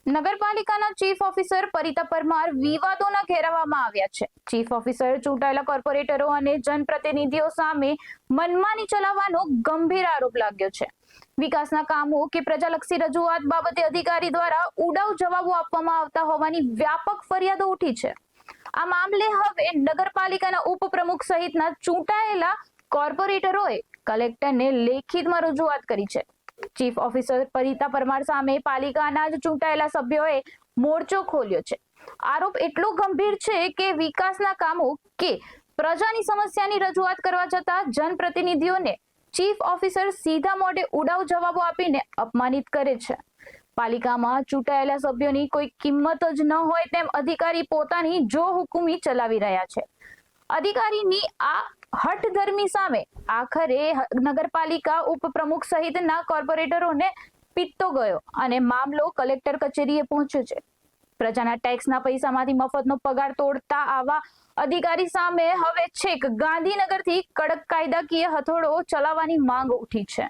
નગરપાલિકાના chief officer પરિતા પરમાર વિવાદોના ઘેરાવામાં આવ્યા છે. ચીફ ઓફિસર ચૂંટાયેલા કોર્પોરેટરો અને જનપ્રતિનિધિઓ સામે મનમાની ચલાવવાનો ગંભીર આરોપ લાગ્યો છે. વિકાસના કામો કે પ્રજાલક્ષી રજૂઆત બાબતે અધિકારી દ્વારા ઉડાઉ જવાબો આપવામાં આવતા હોવાની વ્યાપક ફરિયાદો ઉઠી છે. આ મામલે હવે નગરપાલિકાના ઉપપ્રમુખ સહિતના ચૂંટાયેલા કોર્પોરેટરોએ કલેક્ટરને લેખિતમાં રજૂઆત કરી છે. ચીફ ઓફિસર પરિતા પરમાર સામે પાલિકાના જ ચૂંટાયેલા સભ્યોએ મોરચો ખોલ્યો છે. આરોપ એટલો ગંભીર છે કે વિકાસના કામો કે પ્રજાની સમસ્યાની રજૂઆત કરવા જતા જનપ્રતિનિધિઓને ચીફ ઓફિસર સીધા મોઢે ઉડાઉ જવાબો આપીને અપમાનિત કરે છે. પાલિકામાં ચૂંટાયેલા સભ્યોની કોઈ કિંમત જ ન હોય તેમ અધિકારી પોતાની જો હુકુમી ચલાવી રહ્યા છે. અધિકારીની આ હઠધર્મી સામે આખરે નગરપાલિકા ઉપપ્રમુખ સહિતના કોર્પોરેટરોને પીટતો ગયો અને મામલો કલેક્ટર કચેરીએ પહોંચ્યો છે. પ્રજાના ટેક્સના પૈસામાંથી મફતનો પગાર તોડતા આવા અધિકારી સામે હવે છેક ગાંધીનગરથી કડક કાયદાકીય હથોડો ચલાવવાની માંગ ઉઠી છે.